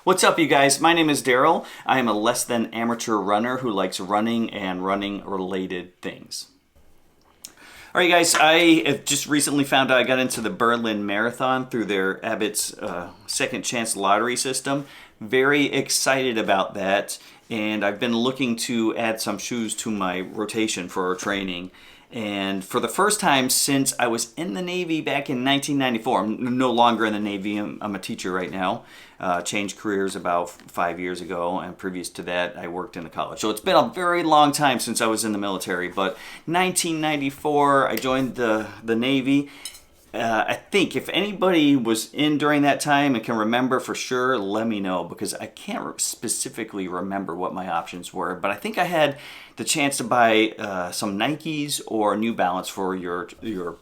What's up, you guys? My name is Daryl. I am a less than amateur runner who likes running and running related things. All right, guys, I have just recently found out I got into the Berlin Marathon through their Abbott's second chance lottery system. Very excited about that, and I've been looking to add some shoes to my rotation for training. And for the first time since I was in the Navy back in 1994, I'm no longer in the Navy, I'm a teacher right now. Changed careers about 5 years ago, and previous to that I worked in the college. So it's been a very long time since I was in the military, but 1994 I joined the Navy. I think if anybody was in during that time and can remember for sure, let me know, because I can't specifically remember what my options were. But I think I had the chance to buy some Nikes or New Balance for your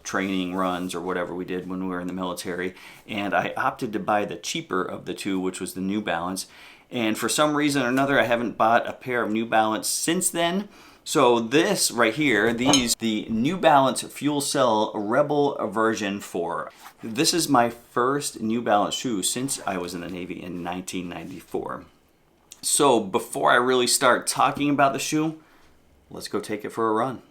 training runs or whatever we did when we were in the military. And I opted to buy the cheaper of the two, which was the New Balance. And for some reason or another, I haven't bought a pair of New Balance since then. So this right here, the New Balance FuelCell Rebel version 4. This is my first New Balance shoe since I was in the Navy in 1994. So before I really start talking about the shoe, let's go take it for a run.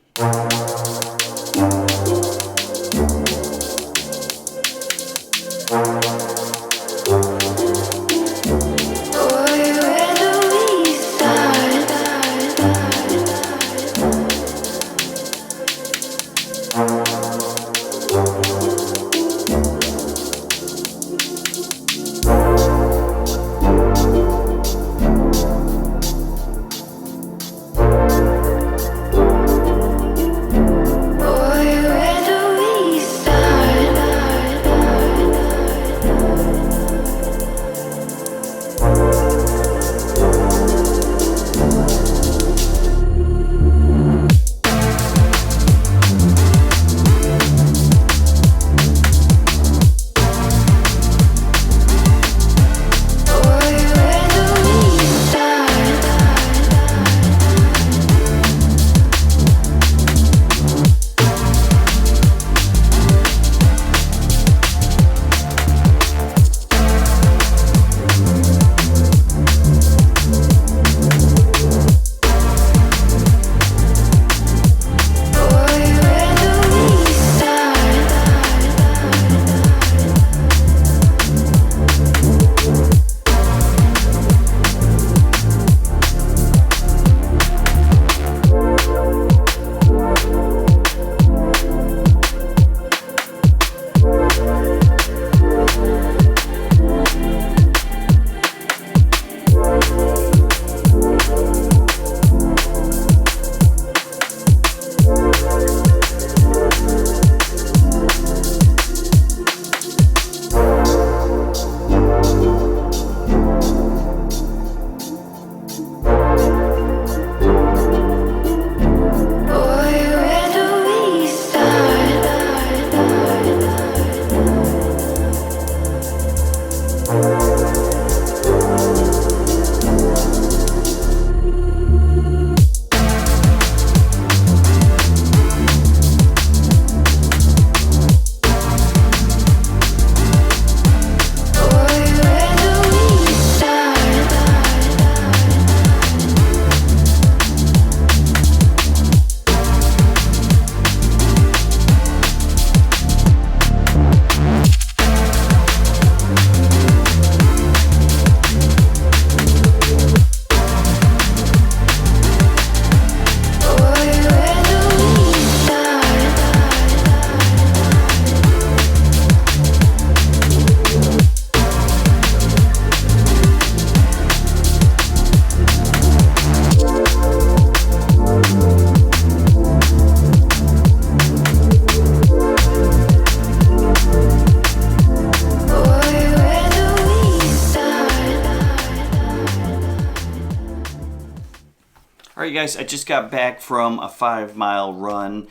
Alright guys, I just got back from a 5-mile run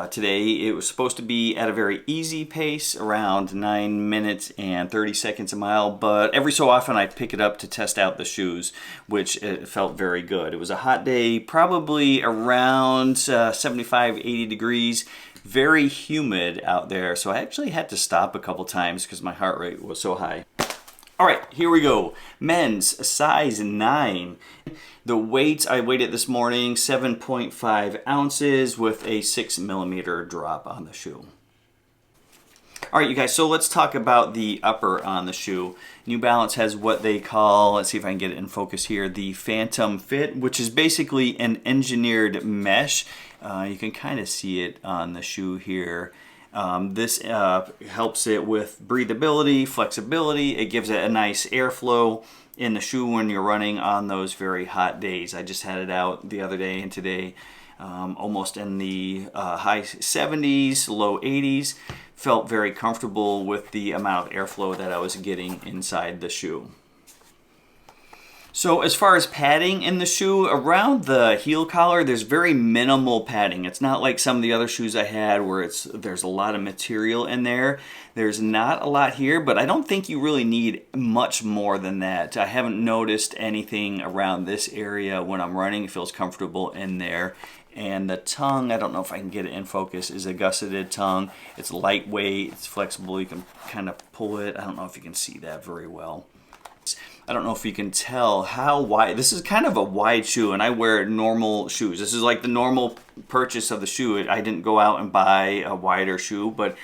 today. It was supposed to be at a very easy pace, around 9 minutes and 30 seconds a mile, but every so often I pick it up to test out the shoes, which it felt very good. It was a hot day, probably around 75, 80 degrees, very humid out there, so I actually had to stop a couple times because my heart rate was so high. All right, here we go. Men's size 9. The weight, I weighed it this morning, 7.5 ounces with a 6mm drop on the shoe. All right, you guys, so let's talk about the upper on the shoe. New Balance has what they call, let's see if I can get it in focus here, the Phantom Fit, which is basically an engineered mesh. You can kind of see it on the shoe here. This helps it with breathability, flexibility. It gives it a nice airflow in the shoe when you're running on those very hot days. I just had it out the other day and today, almost in the high 70s, low 80s. Felt very comfortable with the amount of airflow that I was getting inside the shoe. So as far as padding in the shoe, around the heel collar, there's very minimal padding. It's not like some of the other shoes I had where there's a lot of material in there. There's not a lot here, but I don't think you really need much more than that. I haven't noticed anything around this area when I'm running. It feels comfortable in there. And the tongue, I don't know if I can get it in focus, is a gusseted tongue. It's lightweight, it's flexible, you can kind of pull it. I don't know if you can see that very well. I don't know if you can tell how wide, this is kind of a wide shoe, and I wear normal shoes. This is like the normal purchase of the shoe. I didn't go out and buy a wider shoe, but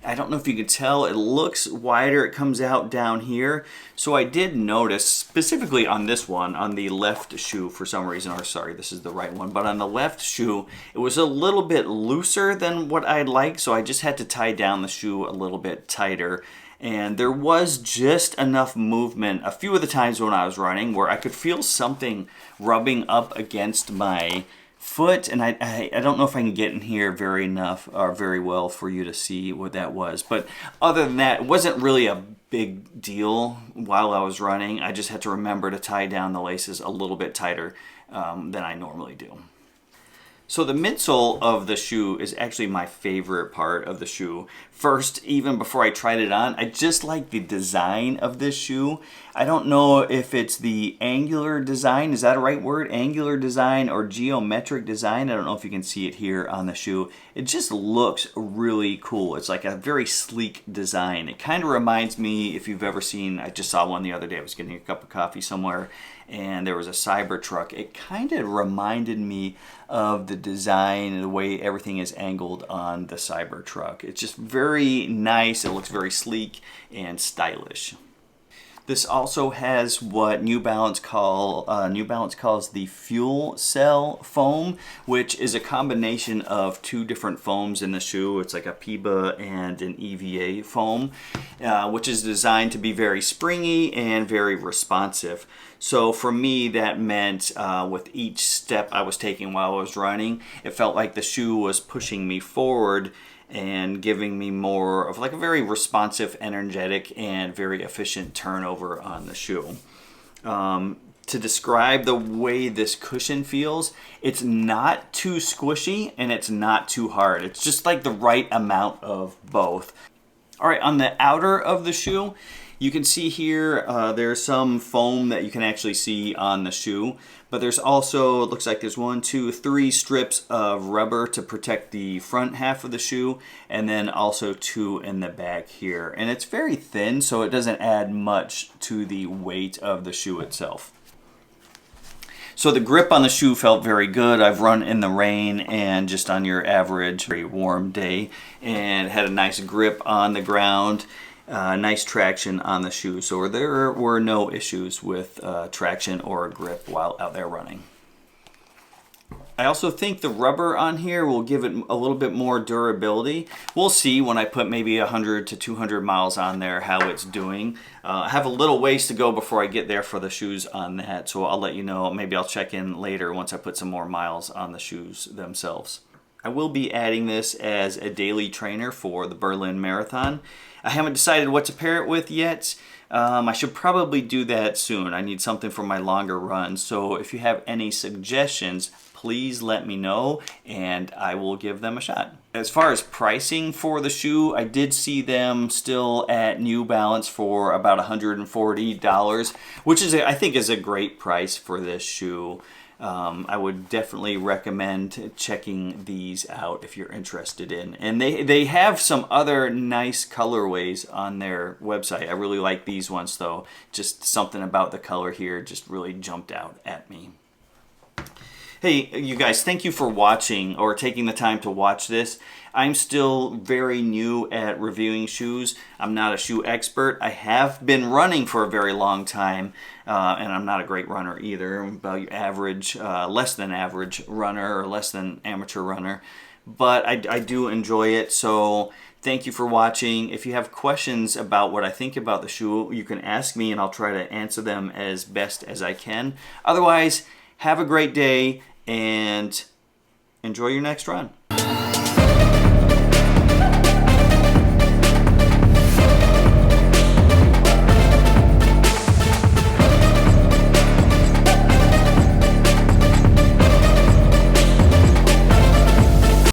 I don't know if you can tell, it looks wider, it comes out down here. So I did notice, specifically on this one, on the left shoe for some reason, or sorry, this is the right one, but on the left shoe, it was a little bit looser than what I'd like, so I just had to tie down the shoe a little bit tighter. And there was just enough movement a few of the times when I was running where I could feel something rubbing up against my foot, and I don't know if I can get in here very well for you to see what that was. But other than that, it wasn't really a big deal while I was running. I just had to remember to tie down the laces a little bit tighter than I normally do. So the midsole of the shoe is actually my favorite part of the shoe. First, even before I tried it on, I just like the design of this shoe. I don't know if it's the angular design, is that a right word? Angular design or geometric design? I don't know if you can see it here on the shoe. It just looks really cool. It's like a very sleek design. It kind of reminds me, if you've ever seen, I just saw one the other day, I was getting a cup of coffee somewhere, and there was a Cybertruck. It kind of reminded me of the design and the way everything is angled on the Cybertruck. It's just very nice. It looks very sleek and stylish. This also has what New Balance calls the FuelCell foam, which is a combination of two different foams in the shoe. It's like a PIBA and an EVA foam, which is designed to be very springy and very responsive. So for me, that meant with each step I was taking while I was running, it felt like the shoe was pushing me forward and giving me more of like a very responsive, energetic, and very efficient turnover on the shoe. To describe the way this cushion feels, it's not too squishy and it's not too hard. It's just like the right amount of both. All right, on the outer of the shoe, you can see here there's some foam that you can actually see on the shoe, but there's also, it looks like there's 1, 2, 3 strips of rubber to protect the front half of the shoe, and then also 2 in the back here. And it's very thin, so it doesn't add much to the weight of the shoe itself. So the grip on the shoe felt very good. I've run in the rain and just on your average very warm day, and had a nice grip on the ground. Nice traction on the shoe, so there were no issues with traction or grip while out there running. I also think the rubber on here will give it a little bit more durability. We'll see when I put maybe 100 to 200 miles on there how it's doing. I have a little ways to go before I get there for the shoes on that, so I'll let you know. Maybe I'll check in later once I put some more miles on the shoes themselves. I will be adding this as a daily trainer for the Berlin Marathon. I haven't decided what to pair it with yet. I should probably do that soon. I need something for my longer runs. So if you have any suggestions, please let me know and I will give them a shot. As far as pricing for the shoe, I did see them still at New Balance for about $140, which is I think is a great price for this shoe. I would definitely recommend checking these out if you're interested in. And they have some other nice colorways on their website. I really like these ones though. Just something about the color here just really jumped out at me. Hey, you guys, thank you for watching or taking the time to watch this. I'm still very new at reviewing shoes. I'm not a shoe expert. I have been running for a very long time, and I'm not a great runner either. I'm about your average, less than average runner or less than amateur runner. But I do enjoy it, so thank you for watching. If you have questions about what I think about the shoe, you can ask me and I'll try to answer them as best as I can. Otherwise, have a great day and enjoy your next run.